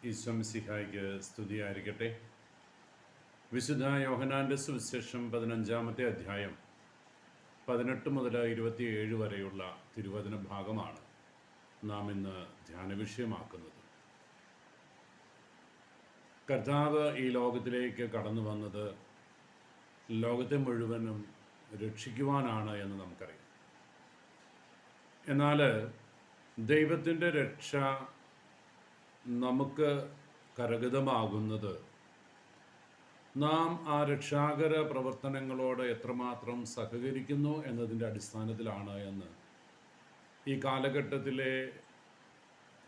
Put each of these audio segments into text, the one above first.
ഈശോ മിശിഹായ്ക്ക് സ്തുതിയായിരിക്കട്ടെ. വിശുദ്ധ യോഹന്നാൻ്റെ സുവിശേഷം 15-ാമത്തെ അധ്യായം 18 മുതൽ 27 വരെയുള്ള തിരുവചന ഭാഗമാണ് നാം ഇന്ന് ധ്യാന വിഷയമാക്കുന്നത്. കർത്താവ് ഈ ലോകത്തിലേക്ക് കടന്നു വന്നത് ലോകത്തെ മുഴുവനും രക്ഷിക്കുവാനാണ് എന്ന് നമുക്കറിയാം. എന്നാൽ ദൈവത്തിൻ്റെ രക്ഷ നമുക്ക് കരഗതമാകുന്നത് നാം ആ രക്ഷാകര പ്രവർത്തനങ്ങളോട് എത്രമാത്രം സഹകരിക്കുന്നു എന്നതിൻ്റെ അടിസ്ഥാനത്തിലാണ് എന്ന് ഈ കാലഘട്ടത്തിലെ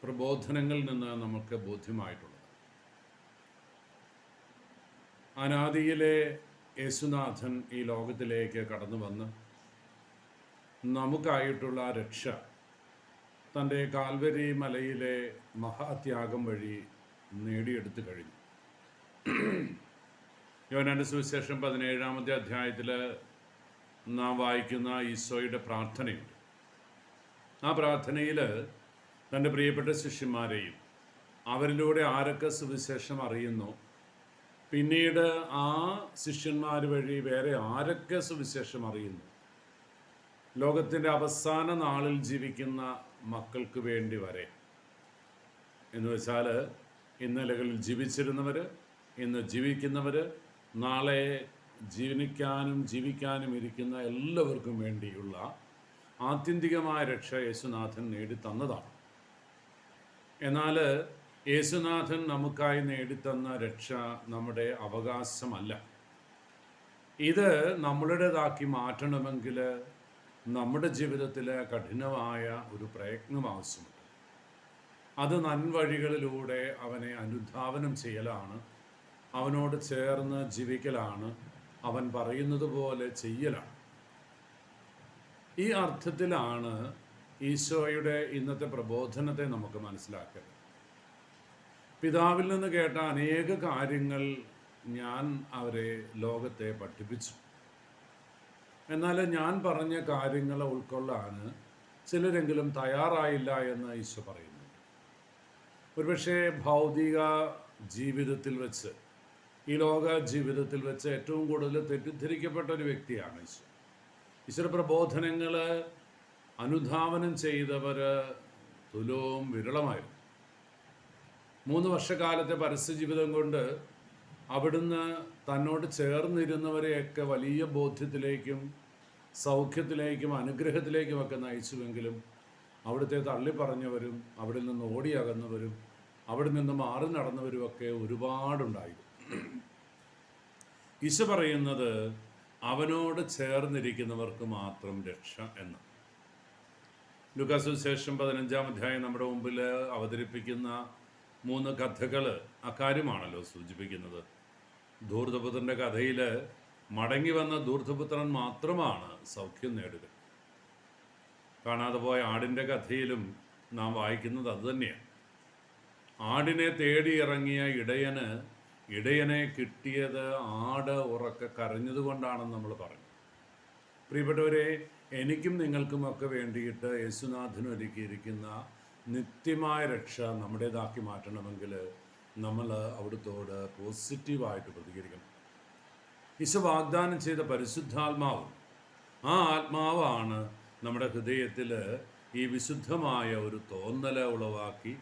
പ്രബോധനങ്ങളിൽ നിന്ന് നമുക്ക് ബോധ്യമായിട്ടുള്ളത്. അനാദിയിലെ യേശുനാഥൻ ഈ ലോകത്തിലേക്ക് കടന്നു വന്ന് നമുക്കായിട്ടുള്ള രക്ഷ തൻ്റെ കാൽവരി മലയിലെ മഹാത്യാഗം വഴി നേടിയെടുത്തു കഴിഞ്ഞു. യോഹന്നാൻ്റെ സുവിശേഷം 17-ാമത്തെ അധ്യായത്തിൽ നാം വായിക്കുന്ന ഈശോയുടെ പ്രാർത്ഥനയുണ്ട്. ആ പ്രാർത്ഥനയിൽ തൻ്റെ പ്രിയപ്പെട്ട ശിഷ്യന്മാരെയും അവരിലൂടെ ആരൊക്കെ സുവിശേഷം അറിയുന്നു, പിന്നീട് ആ ശിഷ്യന്മാർ വഴി വേറെ ആരൊക്കെ സുവിശേഷം അറിയുന്നു, ലോകത്തിൻ്റെ അവസാന നാളിൽ ജീവിക്കുന്ന മക്കൾക്ക് വേണ്ടി വരെ എന്ന് വെച്ചാൽ ഇന്നലകളിൽ ജീവിച്ചിരുന്നവർ, ഇന്ന് ജീവിക്കുന്നവർ, നാളെ ജീവിക്കാനും ഇരിക്കുന്ന എല്ലാവർക്കും വേണ്ടിയുള്ള ആത്യന്തികമായ രക്ഷ യേശുനാഥൻ നേടിത്തന്നതാണ്. എന്നാൽ യേശുനാഥൻ നമുക്കായി നേടിത്തന്ന രക്ഷ നമ്മുടെ അവകാശമല്ല. ഇത് നമ്മളുടേതാക്കി മാറ്റണമെങ്കിൽ നമ്മുടെ ജീവിതത്തിൽ കഠിനമായ ഒരു പ്രയത്നം ആവശ്യമുണ്ട്. അത് നന്വഴികളിലൂടെ അവനെ അനുധാവനം ചെയ്യലാണ്, അവനോട് ചേർന്ന് ജീവിക്കലാണ്, അവൻ പറയുന്നത് പോലെ ചെയ്യലാണ്. ഈ അർത്ഥത്തിലാണ് ഈശോയുടെ ഇന്നത്തെ പ്രബോധനത്തെ നമുക്ക് മനസ്സിലാക്കുന്നത്. പിതാവിൽ നിന്ന് കേട്ട അനേക കാര്യങ്ങൾ ഞാൻ അവരെ ലോകത്തെ പഠിപ്പിച്ചു. എന്നാൽ ഞാൻ പറഞ്ഞ കാര്യങ്ങൾ ഉൾക്കൊള്ളാൻ ചിലരെങ്കിലും തയ്യാറായില്ല എന്ന് ഈശോ പറയുന്നുണ്ട്. ഒരുപക്ഷെ ഭൗതിക ജീവിതത്തിൽ വെച്ച്, ഈ ലോക ജീവിതത്തിൽ വെച്ച് ഏറ്റവും കൂടുതൽ തെറ്റിദ്ധരിക്കപ്പെട്ട ഒരു വ്യക്തിയാണ് ഈശോ. ഈശോയുടെ പ്രബോധനങ്ങൾ അനുധാവനം ചെയ്തവർ തുലവും വിരളമായിരുന്നു. 3 വർഷക്കാലത്തെ പരസ്യജീവിതം കൊണ്ട് അവിടുന്ന് തന്നോട് ചേർന്നിരുന്നവരെയൊക്കെ വലിയ ബോധ്യത്തിലേക്കും സൗഖ്യത്തിലേക്കും അനുഗ്രഹത്തിലേക്കുമൊക്കെ നയിച്ചുവെങ്കിലും അവിടുത്തെ തള്ളിപ്പറഞ്ഞവരും അവിടെ നിന്ന് ഓടിയകന്നവരും അവിടെ നിന്ന് മാറി നടന്നവരുമൊക്കെ ഒരുപാടുണ്ടായിരുന്നു. ഈശോ പറയുന്നത് അവനോട് ചേർന്നിരിക്കുന്നവർക്ക് മാത്രം രക്ഷ എന്ന്. ലൂക്കാസ് സുവിശേഷം 15-ാം അധ്യായം നമ്മുടെ മുമ്പിൽ അവതരിപ്പിക്കുന്ന 3 കഥകൾ അക്കാര്യമാണല്ലോ സൂചിപ്പിക്കുന്നത്. ധൂർത്തപുത്രൻ്റെ കഥയിൽ മടങ്ങി വന്ന ധൂർത്തപുത്രൻ മാത്രമാണ് സൗഖ്യം നേടുക. കാണാതെ പോയ ആടിൻ്റെ കഥയിലും നാം വായിക്കുന്നത് അതുതന്നെയാണ്. ആടിനെ തേടിയിറങ്ങിയ ഇടയനെ കിട്ടിയത് ആട് ഉറക്കെ കരഞ്ഞതുകൊണ്ടാണെന്ന് നമ്മൾ പറഞ്ഞു. പ്രിയപ്പെട്ടവരെ, എനിക്കും നിങ്ങൾക്കുമൊക്കെ വേണ്ടിയിട്ട് യേശുനാഥൻ ഒരുക്കിയിരിക്കുന്ന നിത്യമായ രക്ഷ നമ്മുടേതാക്കി മാറ്റണമെങ്കിൽ നമ്മൾ അവിടുത്തോട് പോസിറ്റീവായിട്ട് പ്രതികരിക്കണം. ഈശോ വാഗ്ദാനം ചെയ്ത പരിശുദ്ധാത്മാവ്, ആ ആത്മാവാണ് നമ്മുടെ ഹൃദയത്തിൽ ഈ വിശുദ്ധമായ ഒരു തോന്നൽ ഉളവാക്കി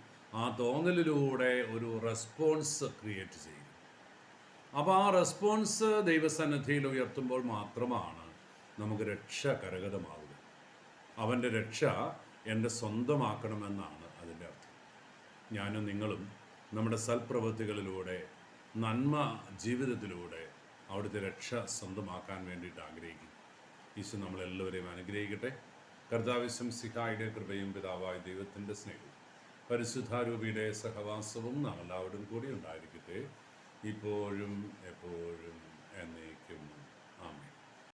ആ തോന്നലിലൂടെ ഒരു റെസ്പോൺസ് ക്രിയേറ്റ് ചെയ്യും. അപ്പോൾ ആ റെസ്പോൺസ് ദൈവസന്നിധിയിൽ ഉയർത്തുമ്പോൾ മാത്രമാണ് നമുക്ക് രക്ഷ കരഗതമാവുക. അവൻ്റെ രക്ഷ എൻ്റെ സ്വന്തമാക്കണമെന്നാണ് അതിൻ്റെ അർത്ഥം. ഞാനും നിങ്ങളും നമ്മുടെ സൽപ്രവൃത്തികളിലൂടെ, നന്മ ജീവിതത്തിലൂടെ അവിടുത്തെ രക്ഷ സ്വന്തമാക്കാൻ വേണ്ടിയിട്ട് ആഗ്രഹിക്കും. ഈശോ നമ്മളെല്ലാവരെയും അനുഗ്രഹിക്കട്ടെ. കർത്താവ് മിശിഹായുടെ കൃപയും പിതാവായ ദൈവത്തിൻ്റെ സ്നേഹവും പരിശുദ്ധാരൂപിയുടെ സഹവാസവും നാം എല്ലാവരും കൂടി ഉണ്ടായിരിക്കട്ടെ, ഇപ്പോഴും എപ്പോഴും എന്നേക്കും.